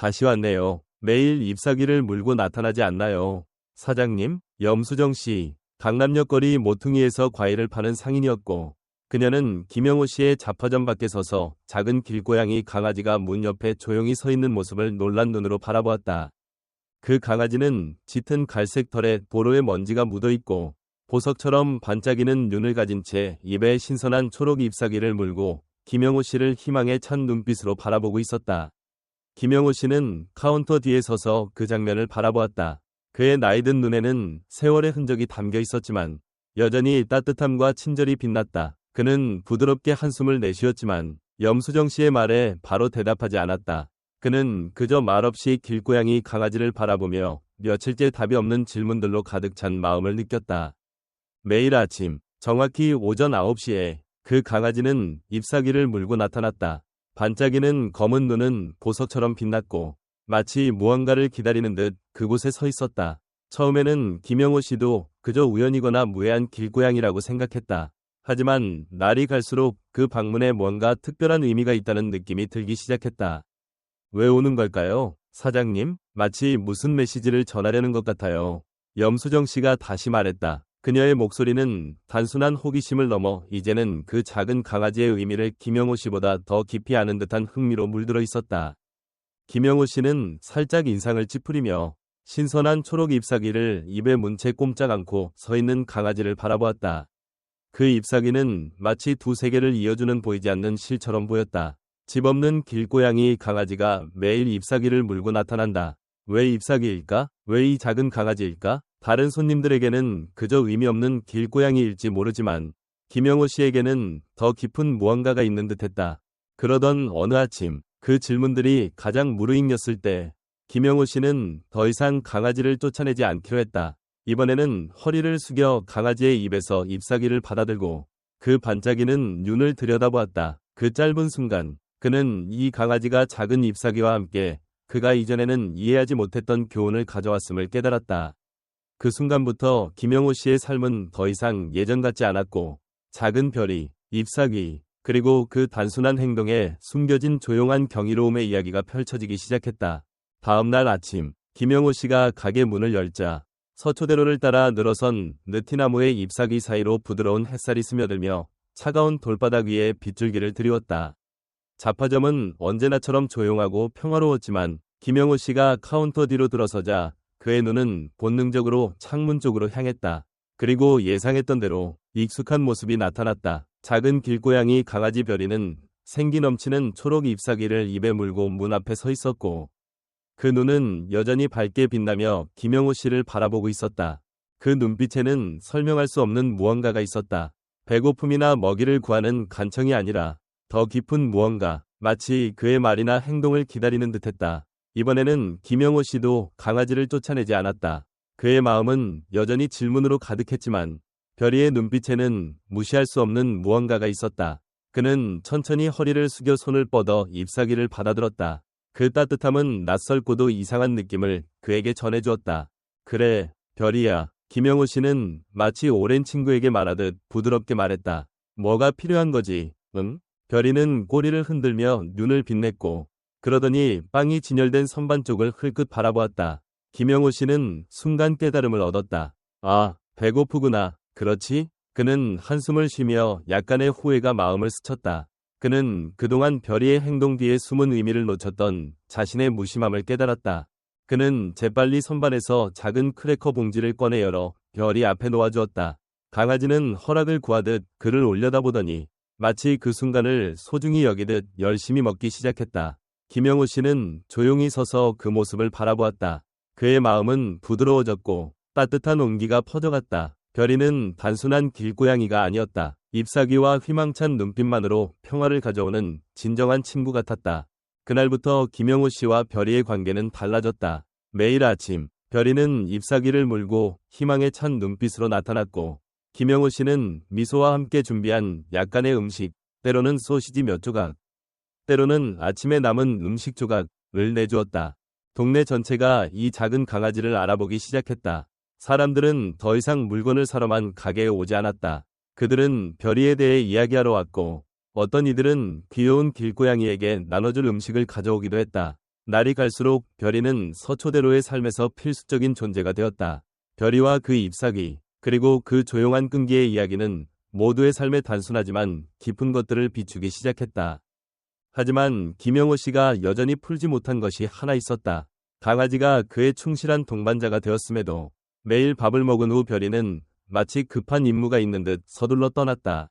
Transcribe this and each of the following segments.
다시 왔네요. 매일 잎사귀를 물고 나타나지 않나요? 사장님, 염수정 씨, 강남역 거리 모퉁이에서 과일을 파는 상인이었고, 그녀는 김영호 씨의 잡화점 밖에 서서 작은 길고양이 강아지가 문 옆에 조용히 서 있는 모습을 놀란 눈으로 바라보았다. 그 강아지는 짙은 갈색 털에 도로에 먼지가 묻어있고, 보석처럼 반짝이는 눈을 가진 채 입에 신선한 초록 잎사귀를 물고 김영호 씨를 희망에 찬 눈빛으로 바라보고 있었다. 김영호 씨는 카운터 뒤에 서서 그 장면을 바라보았다. 그의 나이든 눈에는 세월의 흔적이 담겨 있었지만 여전히 따뜻함과 친절이 빛났다. 그는 부드럽게 한숨을 내쉬었지만 염수정 씨의 말에 바로 대답하지 않았다. 그는 그저 말없이 길고양이 강아지를 바라보며 며칠째 답이 없는 질문들로 가득 찬 마음을 느꼈다. 매일 아침, 정확히 오전 9시에 그 강아지는 잎사귀를 물고 나타났다. 반짝이는 검은 눈은 보석처럼 빛났고 마치 무언가를 기다리는 듯 그곳에 서 있었다. 처음에는 김영호 씨도 그저 우연이거나 무해한 길고양이라고 생각했다. 하지만 날이 갈수록 그 방문에 뭔가 특별한 의미가 있다는 느낌이 들기 시작했다. 왜 오는 걸까요? 사장님, 마치 무슨 메시지를 전하려는 것 같아요. 염수정 씨가 다시 말했다. 그녀의 목소리는 단순한 호기심을 넘어 이제는 그 작은 강아지의 의미를 김영호 씨보다 더 깊이 아는 듯한 흥미로 물들어 있었다. 김영호 씨는 살짝 인상을 찌푸리며 신선한 초록 잎사귀를 입에 문 채 꼼짝 않고 서 있는 강아지를 바라보았다. 그 잎사귀는 마치 두 세계를 이어주는 보이지 않는 실처럼 보였다. 집 없는 길고양이 강아지가 매일 잎사귀를 물고 나타난다. 왜 잎사귀일까? 왜 이 작은 강아지일까? 다른 손님들에게는 그저 의미 없는 길고양이일지 모르지만 김영호 씨에게는 더 깊은 무언가가 있는 듯했다. 그러던 어느 아침 그 질문들이 가장 무르익렸을 때 김영호 씨는 더 이상 강아지를 쫓아내지 않기로 했다. 이번에는 허리를 숙여 강아지의 입에서 잎사귀를 받아들고 그 반짝이는 눈을 들여다보았다. 그 짧은 순간 그는 이 강아지가 작은 잎사귀와 함께 그가 이전에는 이해하지 못했던 교훈을 가져왔음을 깨달았다. 그 순간부터 김영호 씨의 삶은 더 이상 예전 같지 않았고 작은 별이, 잎사귀, 그리고 그 단순한 행동에 숨겨진 조용한 경이로움의 이야기가 펼쳐지기 시작했다. 다음 날 아침, 김영호 씨가 가게 문을 열자 서초대로를 따라 늘어선 느티나무의 잎사귀 사이로 부드러운 햇살이 스며들며 차가운 돌바닥 위에 빗줄기를 드리웠다. 잡화점은 언제나처럼 조용하고 평화로웠지만 김영호 씨가 카운터 뒤로 들어서자 그의 눈은 본능적으로 창문 쪽으로 향했다. 그리고 예상했던 대로 익숙한 모습이 나타났다. 작은 길고양이 강아지 별이는 생기 넘치는 초록 잎사귀를 입에 물고 문 앞에 서 있었고 그 눈은 여전히 밝게 빛나며 김영호 씨를 바라보고 있었다. 그 눈빛에는 설명할 수 없는 무언가가 있었다. 배고픔이나 먹이를 구하는 간청이 아니라 더 깊은 무언가, 마치 그의 말이나 행동을 기다리는 듯했다. 이번에는 김영호 씨도 강아지를 쫓아내지 않았다. 그의 마음은 여전히 질문으로 가득했지만 별이의 눈빛에는 무시할 수 없는 무언가가 있었다. 그는 천천히 허리를 숙여 손을 뻗어 잎사귀를 받아들었다. 그 따뜻함은 낯설고도 이상한 느낌을 그에게 전해주었다. 그래, 별이야. 김영호 씨는 마치 오랜 친구에게 말하듯 부드럽게 말했다. 뭐가 필요한 거지? 응? 별이는 꼬리를 흔들며 눈을 빛냈고 그러더니 빵이 진열된 선반 쪽을 흘끗 바라보았다. 김영호 씨는 순간 깨달음을 얻었다. 아, 배고프구나. 그렇지? 그는 한숨을 쉬며 약간의 후회가 마음을 스쳤다. 그는 그동안 별이의 행동 뒤에 숨은 의미를 놓쳤던 자신의 무심함을 깨달았다. 그는 재빨리 선반에서 작은 크래커 봉지를 꺼내 열어 별이 앞에 놓아주었다. 강아지는 허락을 구하듯 그를 올려다보더니 마치 그 순간을 소중히 여기듯 열심히 먹기 시작했다. 김영호 씨는 조용히 서서 그 모습을 바라보았다. 그의 마음은 부드러워졌고 따뜻한 온기가 퍼져갔다. 별이는 단순한 길고양이가 아니었다. 잎사귀와 희망찬 눈빛만으로 평화를 가져오는 진정한 친구 같았다. 그날부터 김영호 씨와 별이의 관계는 달라졌다. 매일 아침, 별이는 잎사귀를 물고 희망에 찬 눈빛으로 나타났고 김영호 씨는 미소와 함께 준비한 약간의 음식, 때로는 소시지 몇 조각, 때로는 아침에 남은 음식 조각을 내주었다. 동네 전체가 이 작은 강아지를 알아보기 시작했다. 사람들은 더 이상 물건을 사러만 가게에 오지 않았다. 그들은 별이에 대해 이야기하러 왔고 어떤 이들은 귀여운 길고양이에게 나눠줄 음식을 가져오기도 했다. 날이 갈수록 별이는 서초대로의 삶에서 필수적인 존재가 되었다. 별이와 그 잎사귀, 그리고 그 조용한 끈기의 이야기는 모두의 삶에 단순하지만 깊은 것들을 비추기 시작했다. 하지만 김영호 씨가 여전히 풀지 못한 것이 하나 있었다. 강아지가 그의 충실한 동반자가 되었음에도 매일 밥을 먹은 후 별이는 마치 급한 임무가 있는 듯 서둘러 떠났다.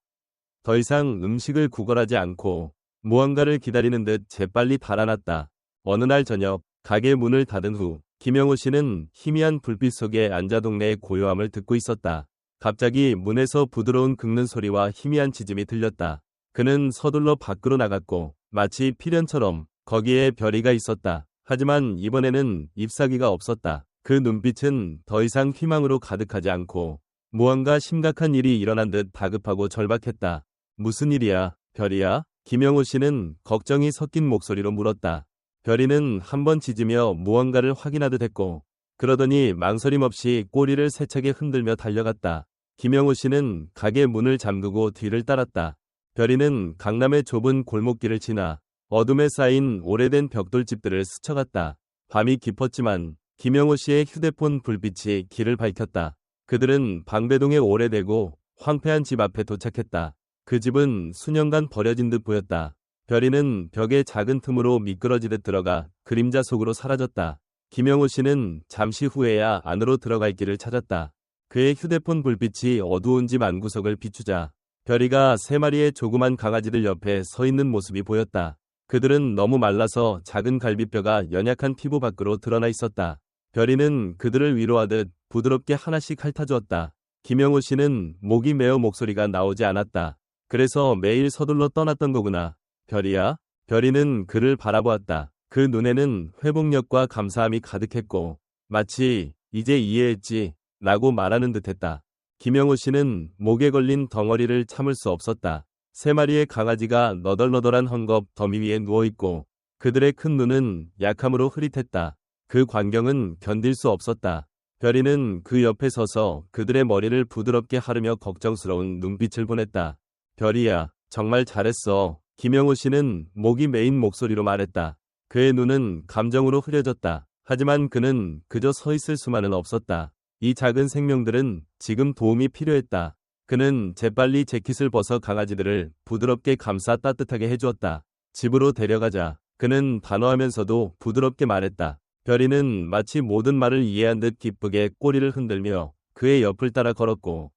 더 이상 음식을 구걸하지 않고 무언가를 기다리는 듯 재빨리 달아났다. 어느 날 저녁, 가게 문을 닫은 후 김영호 씨는 희미한 불빛 속에 앉아 동네의 고요함을 듣고 있었다. 갑자기 문에서 부드러운 긁는 소리와 희미한 짖음이 들렸다. 그는 서둘러 밖으로 나갔고 마치 필연처럼 거기에 별이가 있었다. 하지만 이번에는 잎사귀가 없었다. 그 눈빛은 더 이상 희망으로 가득하지 않고 무언가 심각한 일이 일어난 듯 다급하고 절박했다. 무슨 일이야, 별이야? 김영호 씨는 걱정이 섞인 목소리로 물었다. 별이는 한번 짖으며 무언가를 확인하듯 했고 그러더니 망설임 없이 꼬리를 세차게 흔들며 달려갔다. 김영호 씨는 가게 문을 잠그고 뒤를 따랐다. 별이는 강남의 좁은 골목길을 지나 어둠에 쌓인 오래된 벽돌집들을 스쳐갔다. 밤이 깊었지만 김영호 씨의 휴대폰 불빛이 길을 밝혔다. 그들은 방배동의 오래되고 황폐한 집 앞에 도착했다. 그 집은 수년간 버려진 듯 보였다. 별이는 벽의 작은 틈으로 미끄러지듯 들어가 그림자 속으로 사라졌다. 김영호 씨는 잠시 후에야 안으로 들어갈 길을 찾았다. 그의 휴대폰 불빛이 어두운 집 안구석을 비추자 별이가 3마리의 조그만 강아지들 옆에 서 있는 모습이 보였다. 그들은 너무 말라서 작은 갈비뼈가 연약한 피부 밖으로 드러나 있었다. 별이는 그들을 위로하듯 부드럽게 하나씩 핥아주었다. 김영호 씨는 목이 메어 목소리가 나오지 않았다. 그래서 매일 서둘러 떠났던 거구나. 별이야? 별이는 그를 바라보았다. 그 눈에는 회복력과 감사함이 가득했고 마치 이제 이해했지 라고 말하는 듯했다. 김영호 씨는 목에 걸린 덩어리를 참을 수 없었다. 3마리의 강아지가 너덜너덜한 헝겊 더미 위에 누워있고 그들의 큰 눈은 약함으로 흐릿했다. 그 광경은 견딜 수 없었다. 별이는 그 옆에 서서 그들의 머리를 부드럽게 하르며 걱정스러운 눈빛을 보냈다. 별이야, 정말 잘했어. 김영호 씨는 목이 메인 목소리로 말했다. 그의 눈은 감정으로 흐려졌다. 하지만 그는 그저 서 있을 수만은 없었다. 이 작은 생명들은 지금 도움이 필요했다. 그는 재빨리 재킷을 벗어 강아지들을 부드럽게 감싸 따뜻하게 해주었다. 집으로 데려가자. 그는 단호하면서도 부드럽게 말했다. 별이는 마치 모든 말을 이해한 듯 기쁘게 꼬리를 흔들며 그의 옆을 따라 걸었고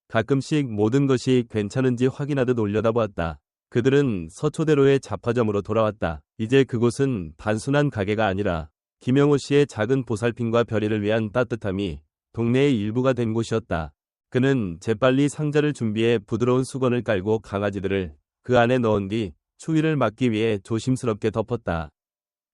가끔씩 모든 것이 괜찮은지 확인하듯 올려다보았다. 그들은 서초대로의 잡화점으로 돌아왔다. 이제 그곳은 단순한 가게가 아니라 김영호 씨의 작은 보살핌과 별이를 위한 따뜻함이 동네의 일부가 된 곳이었다. 그는 재빨리 상자를 준비해 부드러운 수건을 깔고 강아지들을 그 안에 넣은 뒤 추위를 막기 위해 조심스럽게 덮었다.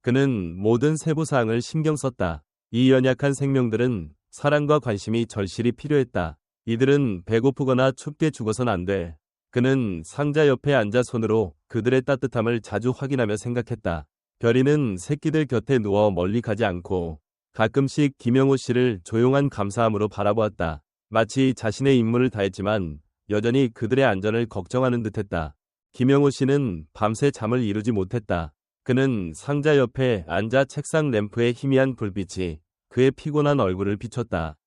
그는 모든 세부사항을 신경 썼다. 이 연약한 생명들은 사랑과 관심이 절실히 필요했다. 이들은 배고프거나 춥게 죽어선 안 돼. 그는 상자 옆에 앉아 손으로 그들의 따뜻함을 자주 확인하며 생각했다. 별이는 새끼들 곁에 누워 멀리 가지 않고 가끔씩 김영호 씨를 조용한 감사함으로 바라보았다. 마치 자신의 임무를 다했지만 여전히 그들의 안전을 걱정하는 듯했다. 김영호 씨는 밤새 잠을 이루지 못했다. 그는 상자 옆에 앉아 책상 램프의 희미한 불빛이 그의 피곤한 얼굴을 비췄다.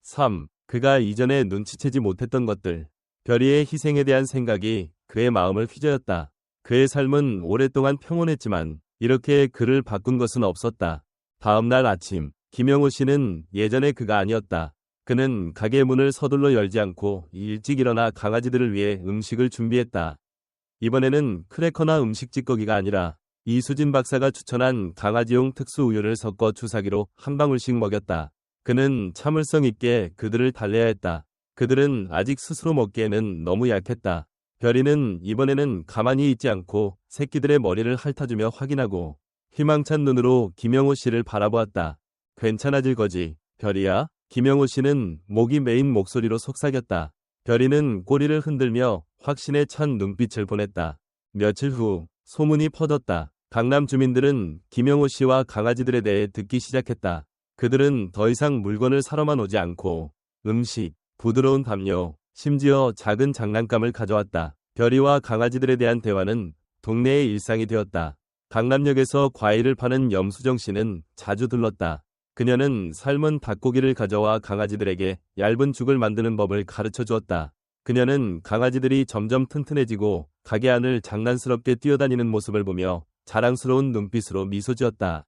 3. 그가 이전에 눈치채지 못했던 것들. 별이의 희생에 대한 생각이 그의 마음을 휘저었다. 그의 삶은 오랫동안 평온했지만 이렇게 그를 바꾼 것은 없었다. 다음 날 아침, 김영호 씨는 예전의 그가 아니었다. 그는 가게 문을 서둘러 열지 않고 일찍 일어나 강아지들을 위해 음식을 준비했다. 이번에는 크래커나 음식 찌꺼기가 아니라 이수진 박사가 추천한 강아지용 특수 우유를 섞어 주사기로 한 방울씩 먹였다. 그는 참을성 있게 그들을 달래야 했다. 그들은 아직 스스로 먹기에는 너무 약했다. 별이는 이번에는 가만히 있지 않고 새끼들의 머리를 핥아주며 확인하고 희망찬 눈으로 김영호 씨를 바라보았다. 괜찮아질 거지, 별이야? 김영호 씨는 목이 메인 목소리로 속삭였다. 별이는 꼬리를 흔들며 확신에 찬 눈빛을 보냈다. 며칠 후 소문이 퍼졌다. 강남 주민들은 김영호 씨와 강아지들에 대해 듣기 시작했다. 그들은 더 이상 물건을 사러만 오지 않고 음식, 부드러운 담요, 심지어 작은 장난감을 가져왔다. 별이와 강아지들에 대한 대화는 동네의 일상이 되었다. 강남역에서 과일을 파는 염수정 씨는 자주 들렀다. 그녀는 삶은 닭고기를 가져와 강아지들에게 얇은 죽을 만드는 법을 가르쳐 주었다. 그녀는 강아지들이 점점 튼튼해지고 가게 안을 장난스럽게 뛰어다니는 모습을 보며 자랑스러운 눈빛으로 미소 지었다.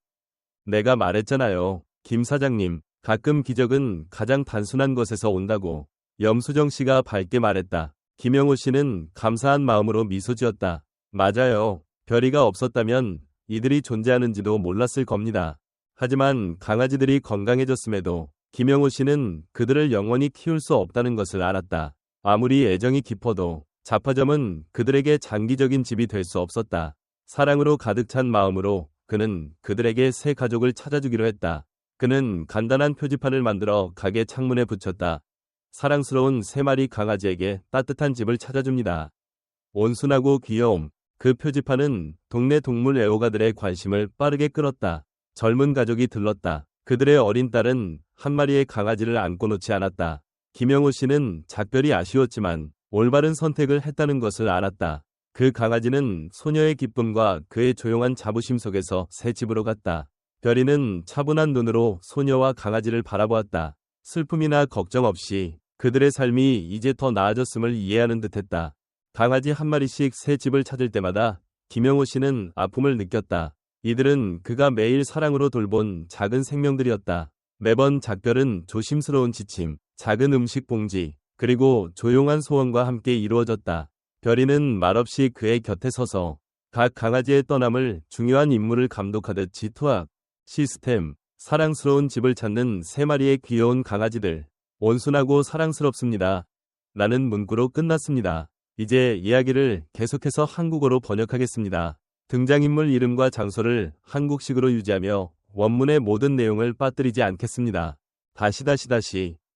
내가 말했잖아요. 김 사장님, 가끔 기적은 가장 단순한 것에서 온다고. 염수정 씨가 밝게 말했다. 김영호 씨는 감사한 마음으로 미소 지었다. 맞아요. 별이가 없었다면 이들이 존재하는지도 몰랐을 겁니다. 하지만 강아지들이 건강해졌음에도 김영호 씨는 그들을 영원히 키울 수 없다는 것을 알았다. 아무리 애정이 깊어도 잡화점은 그들에게 장기적인 집이 될 수 없었다. 사랑으로 가득 찬 마음으로 그는 그들에게 새 가족을 찾아주기로 했다. 그는 간단한 표지판을 만들어 가게 창문에 붙였다. 사랑스러운 3마리 강아지에게 따뜻한 집을 찾아줍니다. 온순하고 귀여움. 그 표지판은 동네 동물 애호가들의 관심을 빠르게 끌었다. 젊은 가족이 들렀다. 그들의 어린 딸은 한 마리의 강아지를 안고 놓지 않았다. 김영호 씨는 작별이 아쉬웠지만 올바른 선택을 했다는 것을 알았다. 그 강아지는 소녀의 기쁨과 그의 조용한 자부심 속에서 새 집으로 갔다. 별이는 차분한 눈으로 소녀와 강아지를 바라보았다. 슬픔이나 걱정 없이 그들의 삶이 이제 더 나아졌음을 이해하는 듯했다. 강아지 한 마리씩 새 집을 찾을 때마다 김영호 씨는 아픔을 느꼈다. 이들은 그가 매일 사랑으로 돌본 작은 생명들이었다. 매번 작별은 조심스러운 지침, 작은 음식 봉지, 그리고 조용한 소원과 함께 이루어졌다. 별이는 말없이 그의 곁에 서서 각 강아지의 떠남을 중요한 임무를 감독하듯 지투학, 시스템, 사랑스러운 집을 찾는 3마리의 귀여운 강아지들. 온순하고 사랑스럽습니다. 라는 문구로 끝났습니다. 이제 이야기를 계속해서 한국어로 번역하겠습니다. 등장인물 이름과 장소를 한국식으로 유지하며 원문의 모든 내용을 빠뜨리지 않겠습니다.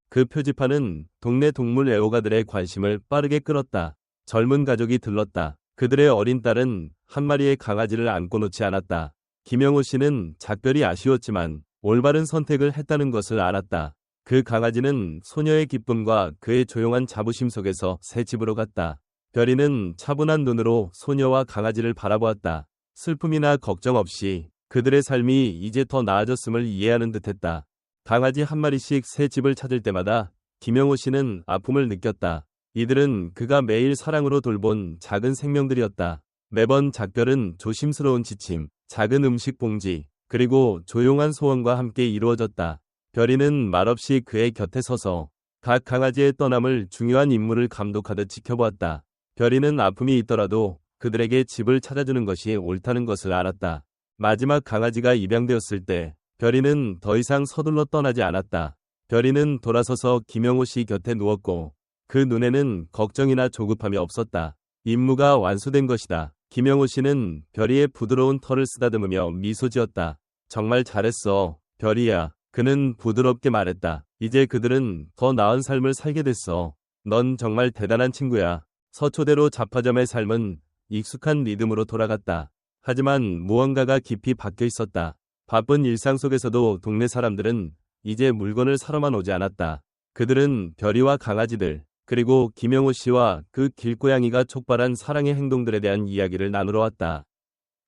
그 표지판은 동네 동물 애호가들의 관심을 빠르게 끌었다. 젊은 가족이 들렀다. 그들의 어린 딸은 한 마리의 강아지를 안고 놓지 않았다. 김영호 씨는 작별이 아쉬웠지만 올바른 선택을 했다는 것을 알았다. 그 강아지는 소녀의 기쁨과 그의 조용한 자부심 속에서 새 집으로 갔다. 별이는 차분한 눈으로 소녀와 강아지를 바라보았다. 슬픔이나 걱정 없이 그들의 삶이 이제 더 나아졌음을 이해하는 듯했다. 강아지 한 마리씩 새 집을 찾을 때마다 김영호 씨는 아픔을 느꼈다. 이들은 그가 매일 사랑으로 돌본 작은 생명들이었다. 매번 작별은 조심스러운 지침, 작은 음식 봉지, 그리고 조용한 소원과 함께 이루어졌다. 별이는 말없이 그의 곁에 서서 각 강아지의 떠남을 중요한 임무를 감독하듯 지켜보았다. 별이는 아픔이 있더라도 그들에게 집을 찾아주는 것이 옳다는 것을 알았다. 마지막 강아지가 입양되었을 때 별이는 더 이상 서둘러 떠나지 않았다. 별이는 돌아서서 김영호 씨 곁에 누웠고 그 눈에는 걱정이나 조급함이 없었다. 임무가 완수된 것이다. 김영호 씨는 별이의 부드러운 털을 쓰다듬으며 미소 지었다. 정말 잘했어, 별이야. 그는 부드럽게 말했다. 이제 그들은 더 나은 삶을 살게 됐어. 넌 정말 대단한 친구야. 서초대로 잡화점의 삶은 익숙한 리듬으로 돌아갔다. 하지만 무언가가 깊이 박혀 있었다. 바쁜 일상 속에서도 동네 사람들은 이제 물건을 사러만 오지 않았다. 그들은 별이와 강아지들, 그리고 김영호 씨와 그 길고양이가 촉발한 사랑의 행동들에 대한 이야기를 나누러 왔다.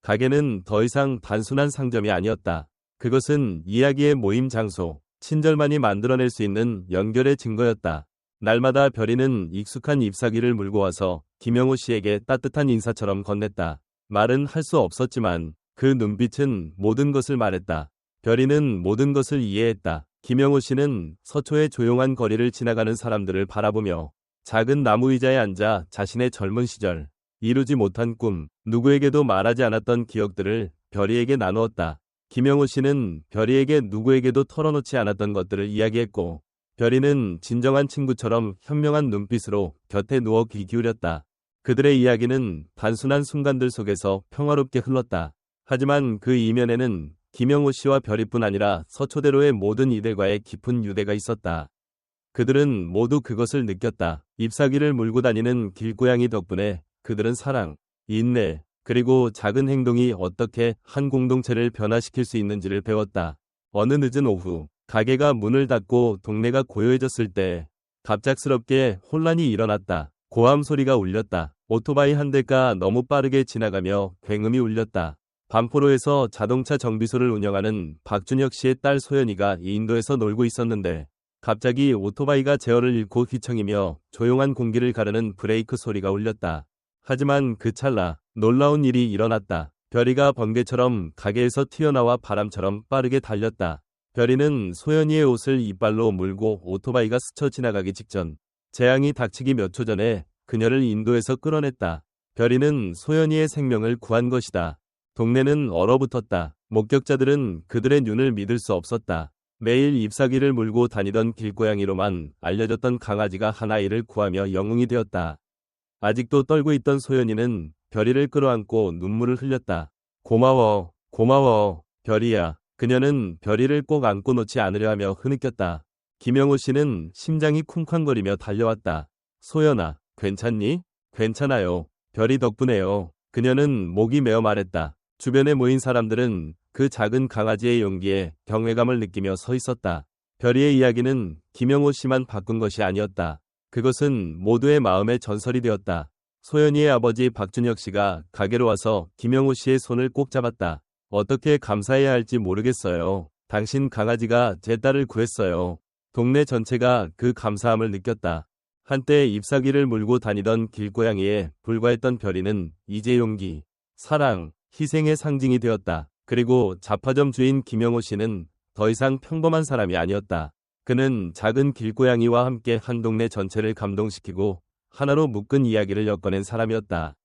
가게는 더 이상 단순한 상점이 아니었다. 그것은 이야기의 모임 장소, 친절만이 만들어낼 수 있는 연결의 증거였다. 날마다 별이는 익숙한 잎사귀를 물고 와서 김영호 씨에게 따뜻한 인사처럼 건넸다. 말은 할 수 없었지만 그 눈빛은 모든 것을 말했다. 별이는 모든 것을 이해했다. 김영호 씨는 서초의 조용한 거리를 지나가는 사람들을 바라보며 작은 나무 의자에 앉아 자신의 젊은 시절, 이루지 못한 꿈, 누구에게도 말하지 않았던 기억들을 별이에게 나누었다. 김영호 씨는 별이에게 누구에게도 털어놓지 않았던 것들을 이야기했고 별이는 진정한 친구처럼 현명한 눈빛으로 곁에 누워 귀 기울였다. 그들의 이야기는 단순한 순간들 속에서 평화롭게 흘렀다. 하지만 그 이면에는 김영호 씨와 별이뿐 아니라 서초대로의 모든 이들과의 깊은 유대가 있었다. 그들은 모두 그것을 느꼈다. 잎사귀를 물고 다니는 길고양이 덕분에 그들은 사랑, 인내, 그리고 작은 행동이 어떻게 한 공동체를 변화시킬 수 있는지를 배웠다. 어느 늦은 오후, 가게가 문을 닫고 동네가 고요해졌을 때 갑작스럽게 혼란이 일어났다. 고함 소리가 울렸다. 오토바이 한 대가 너무 빠르게 지나가며 굉음이 울렸다. 반포로에서 자동차 정비소를 운영하는 박준혁 씨의 딸 소연이가 인도에서 놀고 있었는데 갑자기 오토바이가 제어를 잃고 휘청이며 조용한 공기를 가르는 브레이크 소리가 울렸다. 하지만 그 찰나 놀라운 일이 일어났다. 별이가 번개처럼 가게에서 튀어나와 바람처럼 빠르게 달렸다. 별이는 소연이의 옷을 이빨로 물고 오토바이가 스쳐 지나가기 직전 재앙이 닥치기 몇 초 전에 그녀를 인도에서 끌어냈다. 별이는 소연이의 생명을 구한 것이다. 동네는 얼어붙었다. 목격자들은 그들의 눈을 믿을 수 없었다. 매일 잎사귀를 물고 다니던 길고양이로만 알려졌던 강아지가 한 아이를 구하며 영웅이 되었다. 아직도 떨고 있던 소연이는 별이를 끌어안고 눈물을 흘렸다. 고마워, 고마워, 별이야. 그녀는 별이를 꼭 안고 놓지 않으려 하며 흐느꼈다. 김영호 씨는 심장이 쿵쾅거리며 달려왔다. 소연아, 괜찮니? 괜찮아요. 별이 덕분에요. 그녀는 목이 메어 말했다. 주변에 모인 사람들은 그 작은 강아지의 용기에 경외감을 느끼며 서 있었다. 별이의 이야기는 김영호 씨만 바꾼 것이 아니었다. 그것은 모두의 마음의 전설이 되었다. 소연이의 아버지 박준혁 씨가 가게로 와서 김영호 씨의 손을 꼭 잡았다. 어떻게 감사해야 할지 모르겠어요. 당신 강아지가 제 딸을 구했어요. 동네 전체가 그 감사함을 느꼈다. 한때 잎사귀를 물고 다니던 길고양이에 불과했던 별이는 이제 용기, 사랑, 희생의 상징이 되었다. 그리고 잡화점 주인 김영호 씨는 더 이상 평범한 사람이 아니었다. 그는 작은 길고양이와 함께 한 동네 전체를 감동시키고 하나로 묶은 이야기를 엮어낸 사람이었다.